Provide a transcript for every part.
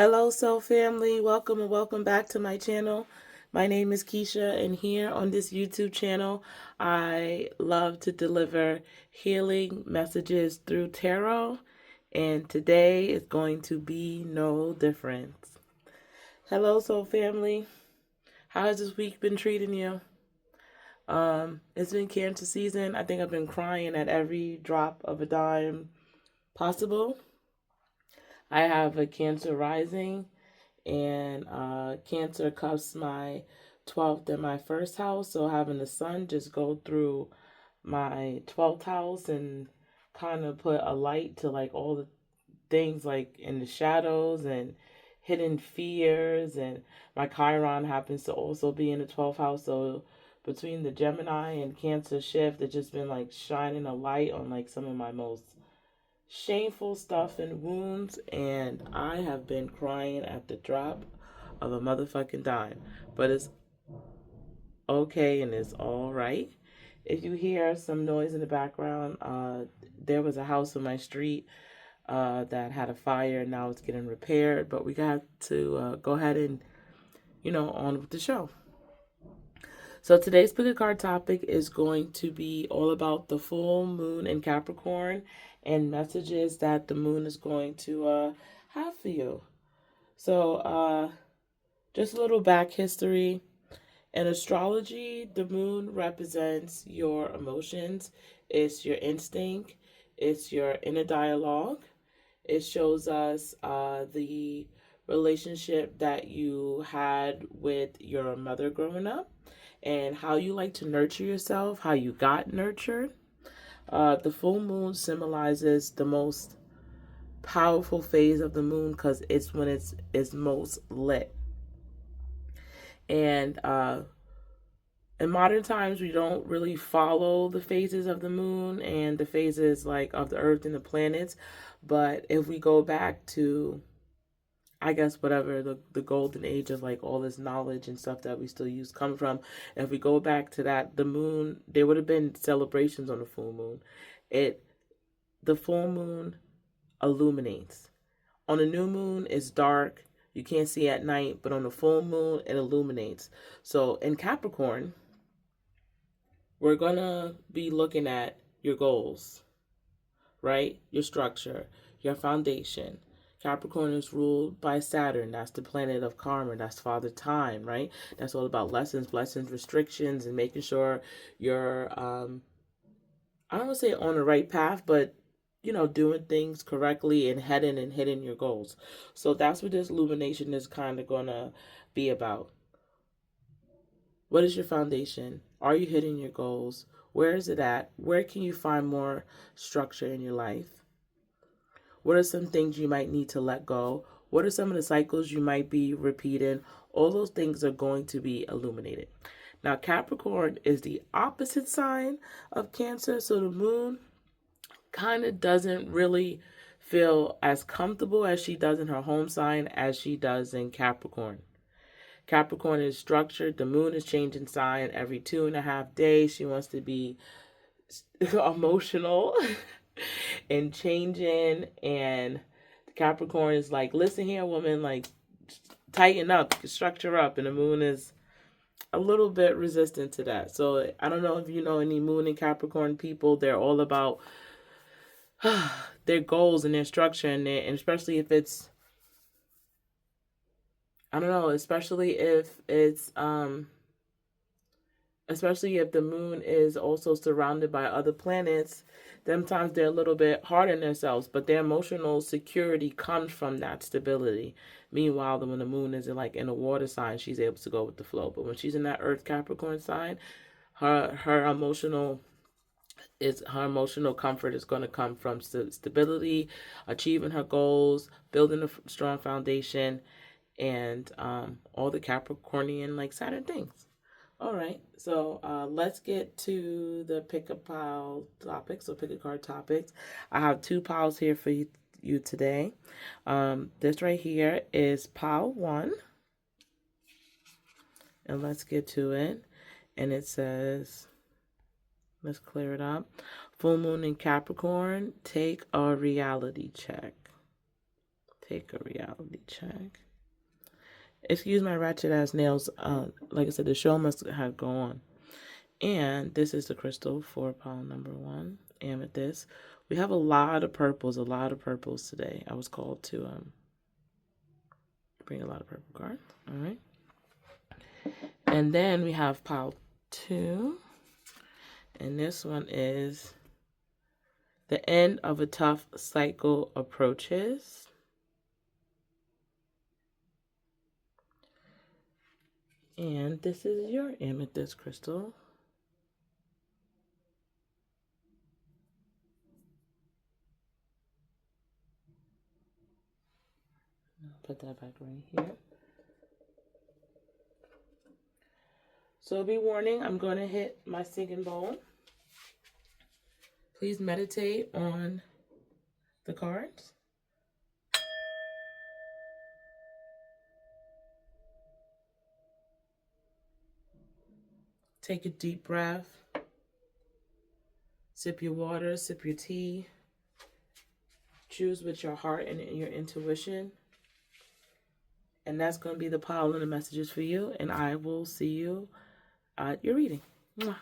Hello, Soul Family. Welcome and welcome back to my channel. My name is Keisha, and here on this YouTube channel, I love to deliver healing messages through tarot, and today is going to be no different. Hello, Soul Family. How has this week been treating you? It's been Cancer season. I think I've been crying at every drop of a dime possible. I have a Cancer rising, and Cancer cups my 12th and my first house. So having the sun just go through my 12th house and kind of put a light to like all the things like in the shadows and hidden fears. And my Chiron happens to also be in the 12th house. So between the Gemini and Cancer shift, it's just been like shining a light on like some of my most shameful stuff and wounds, and I have been crying at the drop of a motherfucking dime. But it's okay and it's all right. If you hear some noise in the background, there was a house on my street that had a fire, and now it's getting repaired. But we got to go ahead and, on with the show. So today's pick a card topic is going to be all about the full moon in Capricorn and messages that the moon is going to have for you. So just a little back history. In astrology, the moon represents your emotions. It's your instinct. It's your inner dialogue. It shows us the relationship that you had with your mother growing up and how you like to nurture yourself, how you got nurtured. The full moon symbolizes the most powerful phase of the moon because it's when it's most lit. And in modern times, we don't really follow the phases of the moon and the phases like of the earth and the planets. But if we go back to, I guess, whatever the golden age of like all this knowledge and stuff that we still use come from, if we go back to that, the moon, there would have been celebrations on the full moon. The full moon illuminates. On a new moon, it's dark. You can't see at night, but on the full moon, it illuminates. So in Capricorn, we're going to be looking at your goals, right? Your structure, your foundation. Capricorn is ruled by Saturn. That's the planet of karma. That's Father Time, right? That's all about lessons, blessings, restrictions, and making sure you're, I don't want to say on the right path, but, doing things correctly and heading and hitting your goals. So that's what this illumination is kind of going to be about. What is your foundation? Are you hitting your goals? Where is it at? Where can you find more structure in your life? What are some things you might need to let go? What are some of the cycles you might be repeating? All those things are going to be illuminated. Now, Capricorn is the opposite sign of Cancer, so the moon kind of doesn't really feel as comfortable as she does in her home sign as she does in Capricorn. Capricorn is structured. The moon is changing sign every 2.5 days. She wants to be emotional and changing. And Capricorn is like, listen here, woman, like tighten up, structure up. And the moon is a little bit resistant to that. So I don't know if you know any moon and Capricorn people. They're all about their goals and their structure, and especially if it's, I don't know, especially if the moon is also surrounded by other planets, sometimes they're a little bit hard on themselves, but their emotional security comes from that stability. Meanwhile, when the moon is in a water sign, she's able to go with the flow. But when she's in that Earth Capricorn sign, her emotional comfort is going to come from stability, achieving her goals, building a strong foundation, and all the Capricornian like Saturn things. All right, so let's get to the pick a pile topics, or pick a card topics. I have 2 piles here for you today. This right here is pile 1, and let's get to it. And it says, let's clear it up. Full moon in Capricorn, take a reality check. Take a reality check. Excuse my ratchet ass nails. Like I said, the show must have gone on. And this is the crystal for pile number 1, amethyst. We have a lot of purples today. I was called to bring a lot of purple cards. All right. And then we have pile 2. And this one is the end of a tough cycle approaches. And this is your amethyst crystal. I'll put that back right here. So be warning, I'm going to hit my singing bowl. Please meditate on the cards. Take a deep breath. Sip your water, sip your tea. Choose with your heart and your intuition. And that's going to be the pile and the messages for you. And I will see you at your reading. Mwah.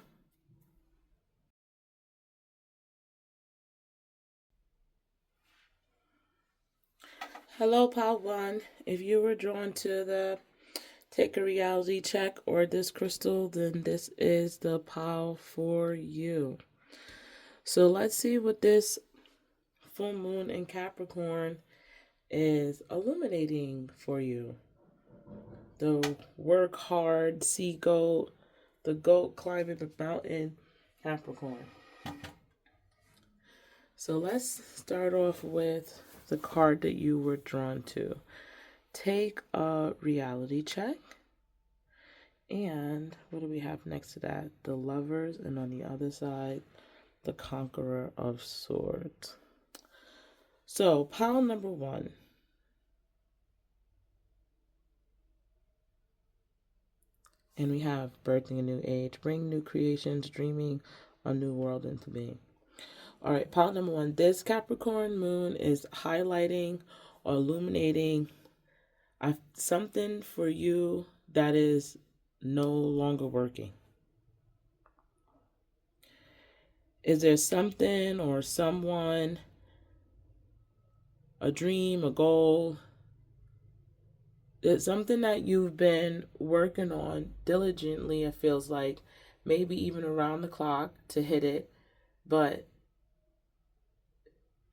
Hello, pile 1. If you were drawn to the Take a Reality Check or this crystal, then this is the pile for you. So let's see what this full moon in Capricorn is illuminating for you. The work hard, sea goat, the goat climbing the mountain, Capricorn. So let's start off with the card that you were drawn to. Take a reality check. And what do we have next to that? The Lovers, and on the other side, the Conqueror of Swords. So, pile number 1. And we have birthing a new age, bring new creations, dreaming a new world into being. All right, pile number 1. This Capricorn moon is highlighting or illuminating something for you that is no longer working. Is there something or someone, a dream, a goal, it's something that you've been working on diligently, it feels like, maybe even around the clock to hit it, but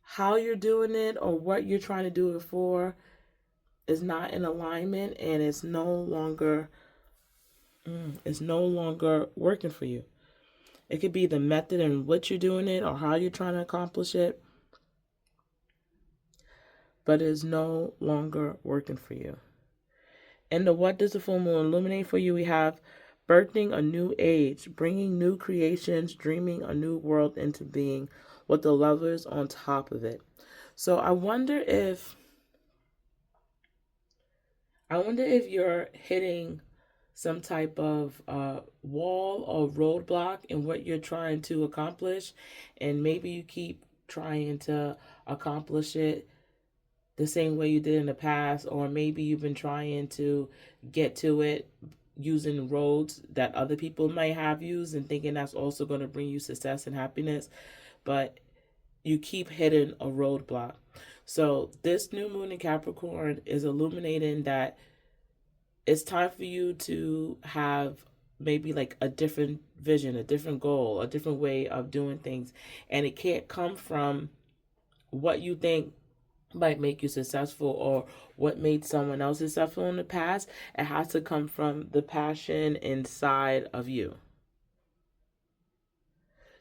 how you're doing it or what you're trying to do it for is not in alignment, and it's no longer working for you. It could be the method in which you're doing it or how you're trying to accomplish it, but it's no longer working for you. And what does the full moon illuminate for you? We have birthing a new age, bringing new creations, dreaming a new world into being, with the Lovers on top of it. So I wonder if you're hitting some type of wall or roadblock in what you're trying to accomplish, and maybe you keep trying to accomplish it the same way you did in the past, or maybe you've been trying to get to it using roads that other people might have used and thinking that's also going to bring you success and happiness, but you keep hitting a roadblock. So this new moon in Capricorn is illuminating that it's time for you to have maybe like a different vision, a different goal, a different way of doing things. And it can't come from what you think might make you successful or what made someone else successful in the past. It has to come from the passion inside of you.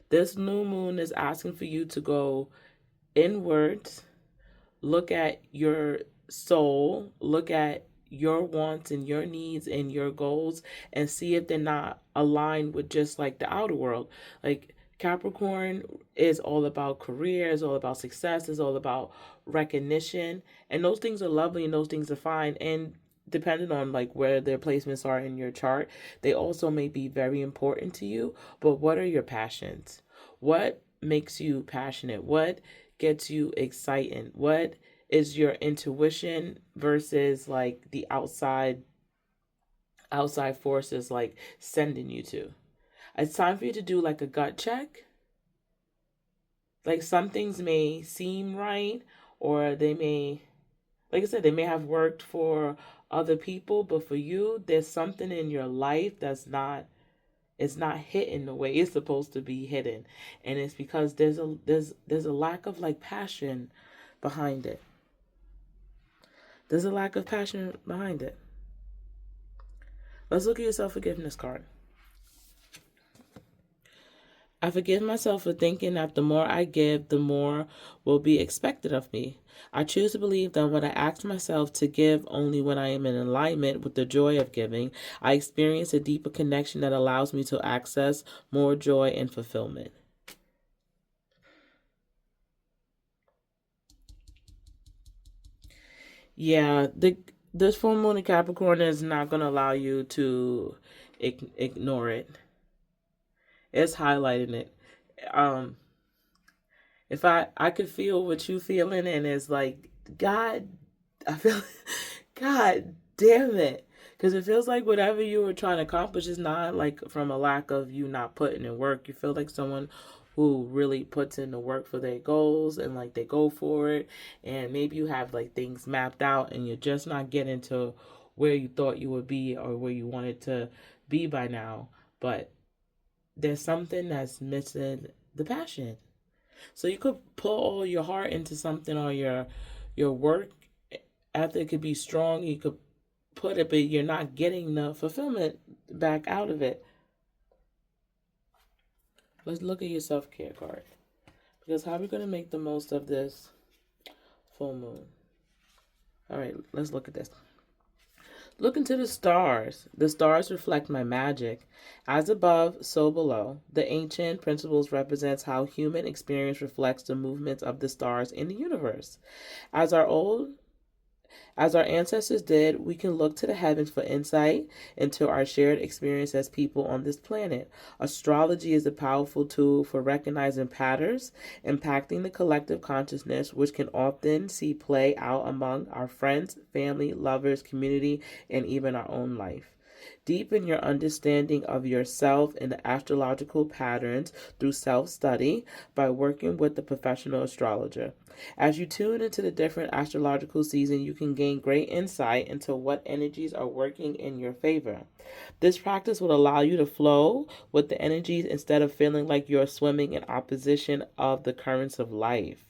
This new moon is asking for you to go inwards, look at your soul, look at your wants and your needs and your goals, and see if they're not aligned with just like the outer world. Like Capricorn is all about career, is all about success, is all about recognition, and those things are lovely and those things are fine, and depending on like where their placements are in your chart, they also may be very important to you. But what are your passions? What makes you passionate? What gets you excited? What is your intuition versus like the outside forces like sending you to. It's time for you to do like a gut check. Like some things may seem right, or they may, like I said, they may have worked for other people, but for you, there's something in your life that's not, it's not hidden the way it's supposed to be hidden. And it's because there's a lack of like passion behind it. There's a lack of passion behind it. Let's look at your self-forgiveness card. I forgive myself for thinking that the more I give, the more will be expected of me. I choose to believe that when I ask myself to give only when I am in alignment with the joy of giving, I experience a deeper connection that allows me to access more joy and fulfillment. Yeah, this full moon in Capricorn is not going to allow you to ignore it. It's highlighting it. Um, if I could feel what you feeling, and it's like, God, I feel, God damn it, because it feels like whatever you were trying to accomplish is not like from a lack of you not putting in work. You feel like someone who really puts in the work for their goals, and like they go for it, and maybe you have like things mapped out and you're just not getting to where you thought you would be or where you wanted to be by now, but there's something that's missing, the passion. So you could put all your heart into something, or your work ethic could be strong. You could put it, but you're not getting the fulfillment back out of it. Let's look at your self-care card. Because how are we going to make the most of this full moon? All right, let's look at this. Look into the stars. The stars reflect my magic. As above, so below. The ancient principles represents how human experience reflects the movements of the stars in the universe. As our old As our ancestors did, we can look to the heavens for insight into our shared experience as people on this planet. Astrology is a powerful tool for recognizing patterns impacting the collective consciousness, which can often see play out among our friends, family, lovers, community, and even our own life. Deepen your understanding of yourself and the astrological patterns through self study by working with the professional astrologer. As you tune into the different astrological season, you can gain great insight into what energies are working in your favor. This practice will allow you to flow with the energies instead of feeling like you're swimming in opposition of the currents of life.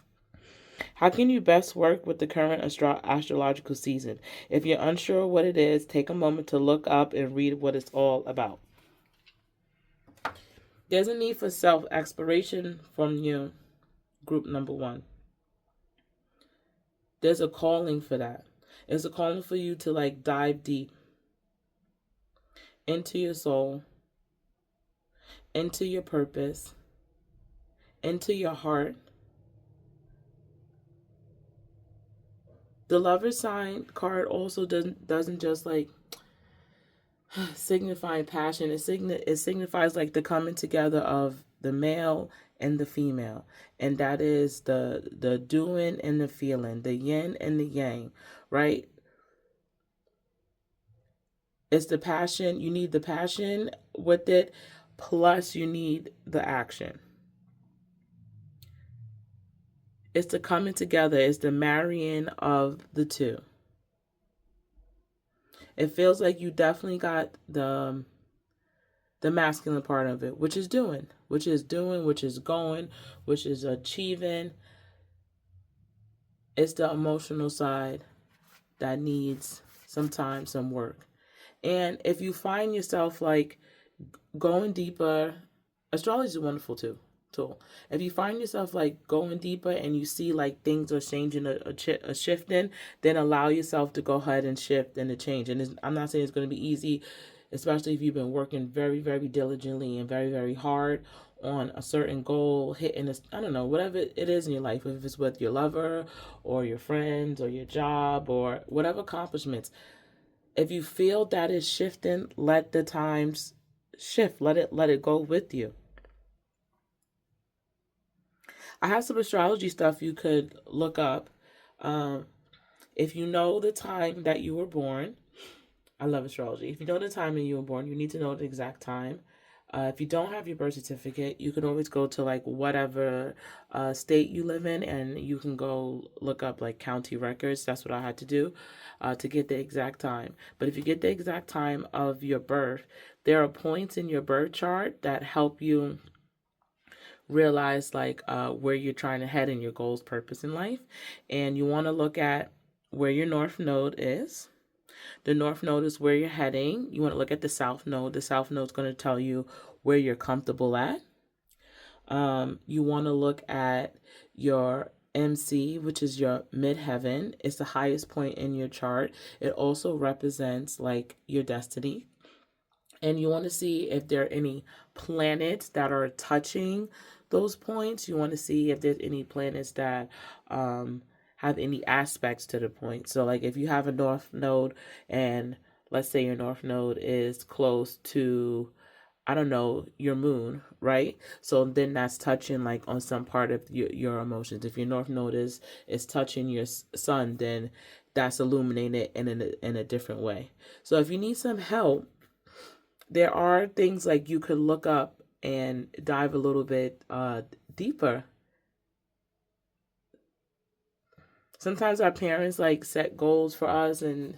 How can you best work with the current astrological season? If you're unsure what it is, take a moment to look up and read what it's all about. There's a need for self exploration from you, group number one. There's a calling for that. It's a calling for you to like dive deep into your soul, into your purpose, into your heart. The lover sign card also doesn't just like signify passion. It signifies like the coming together of the male and the female, and that is the doing and the feeling, the yin and the yang, right? It's the passion. You need the passion with it, plus you need the action. It's the coming together. It's the marrying of the two. It feels like you definitely got the masculine part of it, which is doing, which is going, which is achieving. It's the emotional side that needs sometimes some work. And if you find yourself like going deeper, astrology is wonderful too. Tool. If you find yourself like going deeper and you see like things are changing, a shifting, then allow yourself to go ahead and shift and to change. And I'm not saying it's going to be easy, especially if you've been working very, very diligently and very, very hard on a certain goal, hitting this, I don't know, whatever it is in your life, if it's with your lover or your friends or your job or whatever accomplishments. If you feel that is shifting, let the times shift. Let it go with you. I have some astrology stuff you could look up. If you know the time that you were born, I love astrology. If you know the time that you were born, you need to know the exact time. If you don't have your birth certificate, you can always go to like whatever state you live in, and you can go look up like county records. That's what I had to do to get the exact time. But if you get the exact time of your birth, there are points in your birth chart that help you realize like where you're trying to head in your goals, purpose in life. And you want to look at where your north node is. The north node is where you're heading. You want to look at the south node. The south node is going to tell you where you're comfortable at. You want to look at your MC, which is your midheaven. It's the highest point in your chart. It also represents like your destiny. And you want to see if there are any planets that are touching those points. You want to see if there's any planets that have any aspects to the point. So like if you have a north node and let's say your north node is close to, I don't know, your moon, right? So then that's touching like on some part of your emotions. If your north node is touching your sun, then that's illuminating it in a different way. So if you need some help, there are things like you could look up and dive a little bit deeper. Sometimes our parents like set goals for us and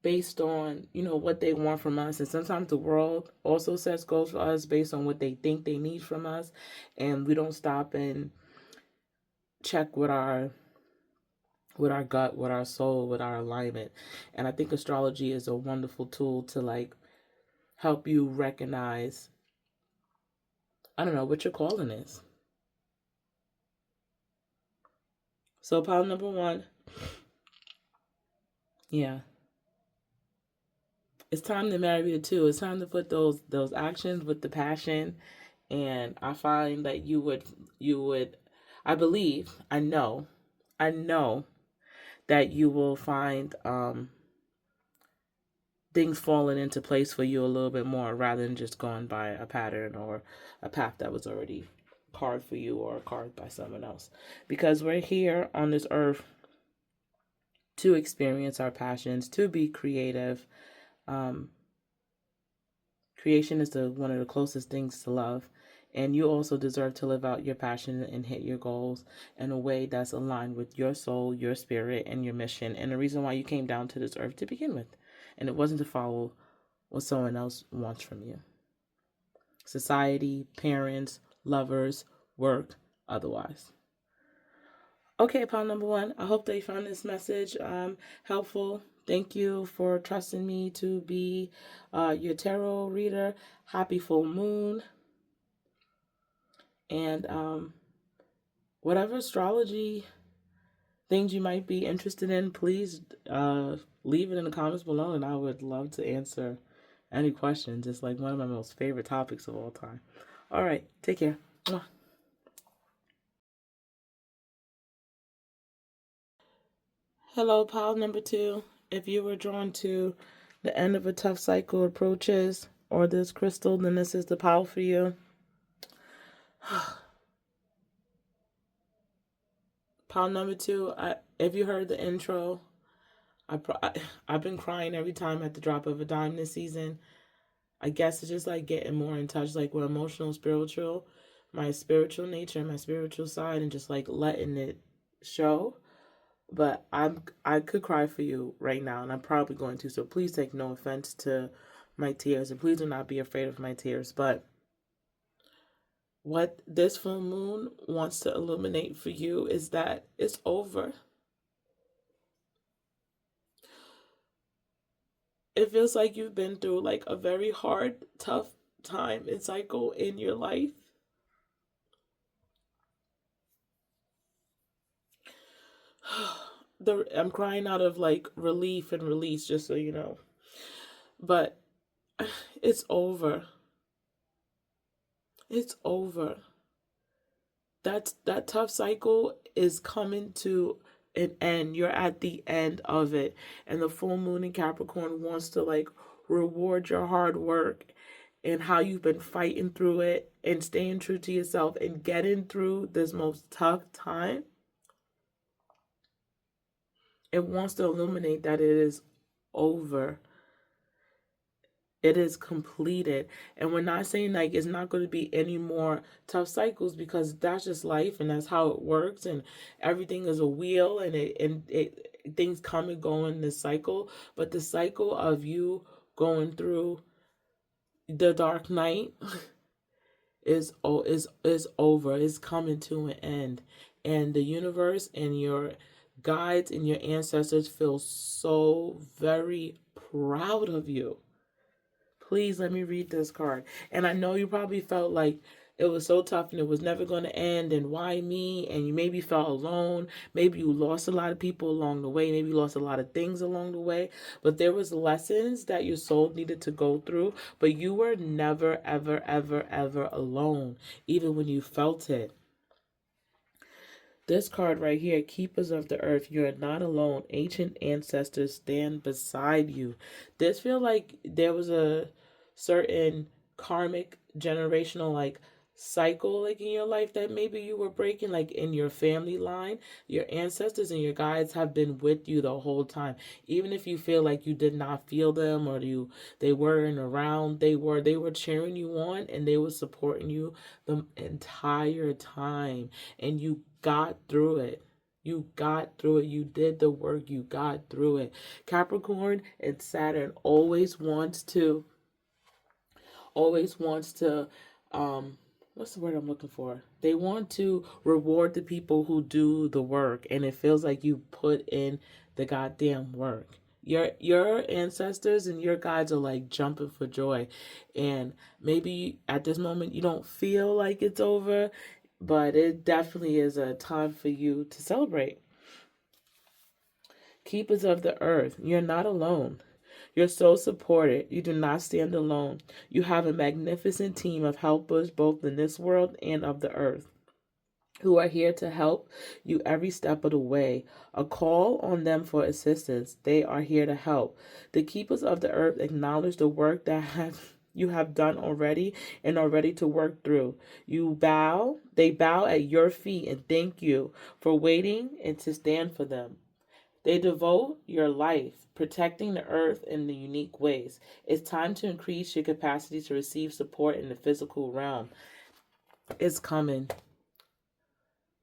based on, you know, what they want from us. And sometimes the world also sets goals for us based on what they think they need from us. And we don't stop and check with our gut, with our soul, with our alignment. And I think astrology is a wonderful tool to like help you recognize, I don't know, what your calling is. So pile number one, yeah, it's time to marry the two. It's time to put those actions with the passion, and I find that you would, I believe, I know that you will find things falling into place for you a little bit more rather than just going by a pattern or a path that was already carved for you or carved by someone else. Because we're here on this earth to experience our passions, to be creative. Creation is one of the closest things to love. And you also deserve to live out your passion and hit your goals in a way that's aligned with your soul, your spirit, and your mission. And the reason why you came down to this earth to begin with. And it wasn't to follow what someone else wants from you. Society, parents, lovers, work, otherwise. Okay, pile number one. I hope that you found this message helpful. Thank you for trusting me to be your tarot reader. Happy full moon. And whatever astrology things you might be interested in, please leave it in the comments below, and I would love to answer any questions. It's like one of my most favorite topics of all time. All right, take care. Mwah. Hello, pile number two. If you were drawn to the end of a tough cycle approaches or this crystal, then this is the pile for you. Pile number two, if you heard the intro, I've been crying every time at the drop of a dime this season. I guess it's just like getting more in touch like with emotional, spiritual, my spiritual nature, my spiritual side, and just like letting it show. But I could cry for you right now, and I'm probably going to. So please take no offense to my tears, and please do not be afraid of my tears. But what this full moon wants to illuminate for you is that it's over. It feels like you've been through like a very hard, tough time and cycle in your life. I'm crying out of like relief and release, just so you know. But it's over. It's over. That tough cycle is coming to an end. You're at the end of it. And the full moon in Capricorn wants to like reward your hard work and how you've been fighting through it and staying true to yourself and getting through this most tough time. It wants to illuminate that it is over. It is completed. And we're not saying like it's not going to be any more tough cycles, because that's just life and that's how it works, and everything is a wheel, and it things come and go in this cycle. But the cycle of you going through the dark night is over. It's coming to an end. And the universe and your guides and your ancestors feel so very proud of you. Please let me read this card. And I know you probably felt like it was so tough and it was never going to end, and why me? And you maybe felt alone. Maybe you lost a lot of people along the way. Maybe you lost a lot of things along the way. But there was lessons that your soul needed to go through. But you were never, ever, ever, ever alone, even when you felt it. This card right here, Keepers of the Earth, you are not alone. Ancient ancestors stand beside you. This feel like there was a certain karmic generational like cycle like in your life that maybe you were breaking, like in your family line. Your ancestors and your guides have been with you the whole time. Even if you feel like you did not feel them, or they weren't around, they were cheering you on, and they were supporting you the entire time. And you got through it. You got through it. You did the work. You got through it. Capricorn and Saturn always wants to what's the word I'm looking for? They want to reward the people who do the work, and it feels like you put in the goddamn work. Your ancestors and your guides are like jumping for joy. And maybe at this moment you don't feel like it's over, but it definitely is a time for you to celebrate. Keepers of the Earth, you're not alone. You're so supported. You do not stand alone. You have a magnificent team of helpers both in this world and of the earth, who are here to help you every step of the way. A call on them for assistance. They are here to help. The keepers of the earth acknowledge the work that you have done already and are ready to work through. They bow at your feet and thank you for waiting and to stand for them. They devote your life protecting the earth in the unique ways. It's time to increase your capacity to receive support in the physical realm. It's coming.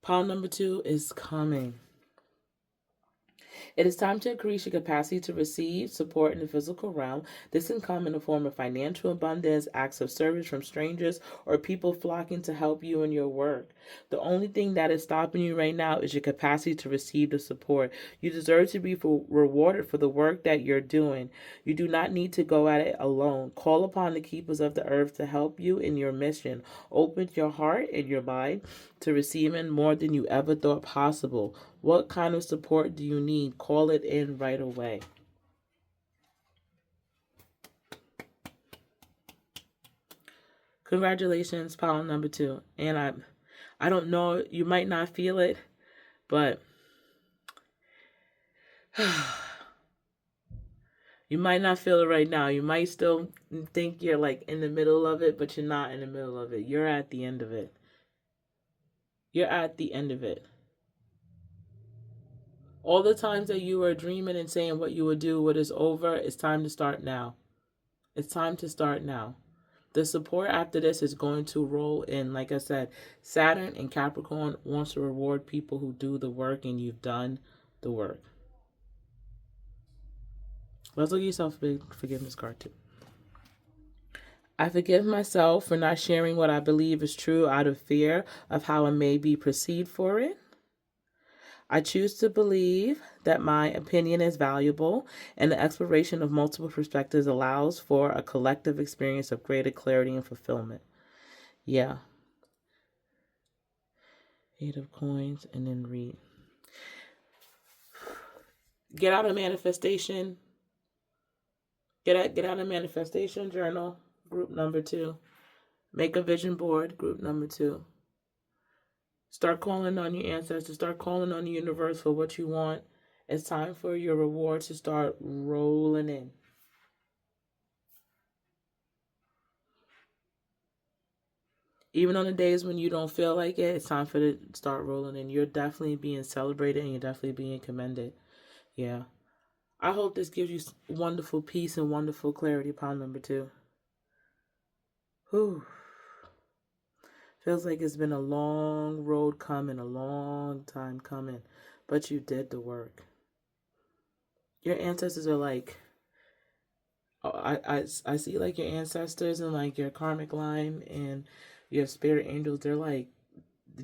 Pile number 2 is coming. It is time to increase your capacity to receive support in the physical realm. This can come in the form of financial abundance, acts of service from strangers, or people flocking to help you in your work. The only thing that is stopping you right now is your capacity to receive the support. You deserve to be rewarded for the work that you're doing. You do not need to go at it alone. Call upon the keepers of the earth to help you in your mission. Open your heart and your mind to receiving more than you ever thought possible. What kind of support do you need? Call it in right away. Congratulations, pile number 2. And I don't know, you might not feel it, but you might not feel it right now. You might still think you're like in the middle of it, but you're not in the middle of it. You're at the end of it. You're at the end of it. All the times that you were dreaming and saying what you would do, what is over, it's time to start now. It's time to start now. The support after this is going to roll in. Like I said, Saturn and Capricorn wants to reward people who do the work, and you've done the work. Let's look at yourself forgiveness card too. I forgive myself for not sharing what I believe is true out of fear of how I may be perceived for it. I choose to believe that my opinion is valuable, and the exploration of multiple perspectives allows for a collective experience of greater clarity and fulfillment. Yeah. 8 of coins, and then read. Get out of manifestation. Get out of manifestation journal, group number 2. Make a vision board, group number 2. Start calling on your ancestors. Start calling on the universe for what you want. It's time for your reward to start rolling in. Even on the days when you don't feel like it, it's time for it to start rolling in. You're definitely being celebrated, and you're definitely being commended. Yeah. I hope this gives you wonderful peace and wonderful clarity, pile number 2. Whew. Feels like it's been a long road coming, a long time coming, but you did the work. Your ancestors are like, I see like your ancestors and like your karmic line and your spirit angels. They're like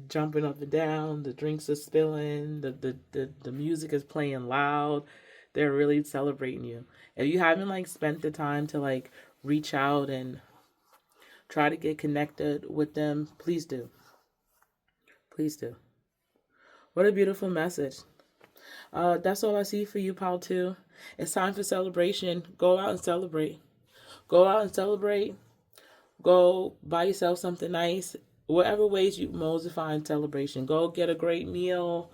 jumping up and down. The drinks are spilling. The music is playing loud. They're really celebrating you. If you haven't like spent the time to like reach out and try to get connected with them, please do. Please do. What a beautiful message. That's all I see for you, Pal 2. It's time for celebration. Go out and celebrate. Go out and celebrate. Go buy yourself something nice. Whatever ways you most find celebration. Go get a great meal.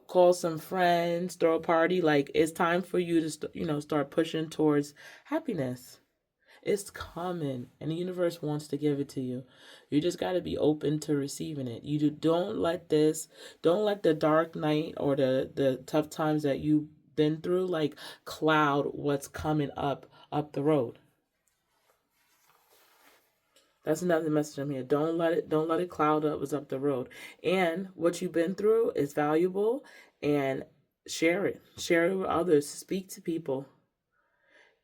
Call some friends. Throw a party. Like, it's time for you to start pushing towards happiness. It's coming, and the universe wants to give it to you. You just got to be open to receiving it. Don't let the dark night or the tough times that you've been through like cloud what's coming up the road. That's another message I'm here. Don't let it cloud up what's up the road. And what you've been through is valuable, and share it. Share it with others. Speak to people.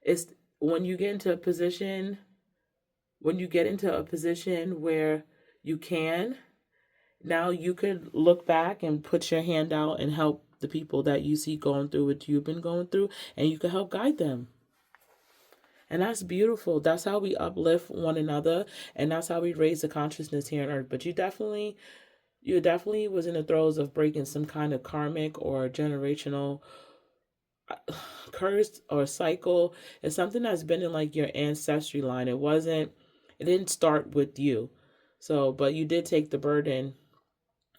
It's when you get into a position where you can, now you could look back and put your hand out and help the people that you see going through what you've been going through, and you can help guide them. And that's beautiful. That's how we uplift one another, and that's how we raise the consciousness here on earth. But you definitely was in the throes of breaking some kind of karmic or generational curse or cycle. It's something that's been in like your ancestry line. It didn't start with you. So, but you did take the burden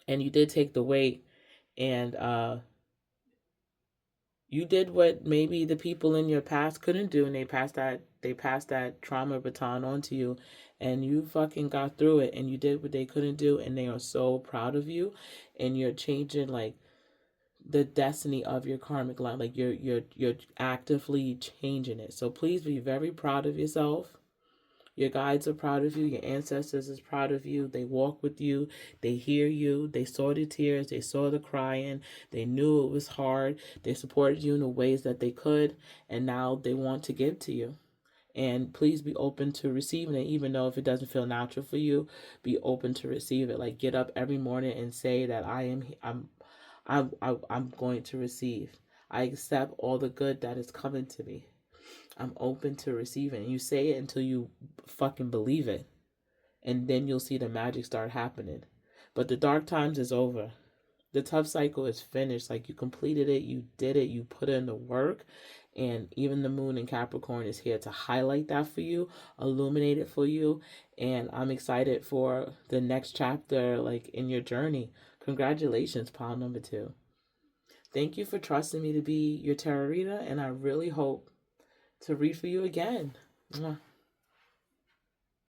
and you did take the weight, and you did what maybe the people in your past couldn't do, and they passed that trauma baton on to you, and you fucking got through it, and you did what they couldn't do, and they are so proud of you, and you're changing like the destiny of your karmic line. Like you're actively changing it. So please be very proud of yourself. Your guides are proud of you. Your ancestors is proud of you. They walk with you. They hear you. They saw the tears. They saw the crying. They knew it was hard. They supported you in the ways that they could. And now they want to give to you. And please be open to receiving it, even though if it doesn't feel natural for you, be open to receive it. Like, get up every morning and say that I'm going to receive. I accept all the good that is coming to me. I'm open to receiving. And you say it until you fucking believe it. And then you'll see the magic start happening. But the dark times is over. The tough cycle is finished. Like, you completed it, you did it, you put in the work. And even the moon in Capricorn is here to highlight that for you, illuminate it for you. And I'm excited for the next chapter, like, in your journey. Congratulations, pile number 2. Thank you for trusting me to be your tarot reader, and I really hope to read for you again. Mwah.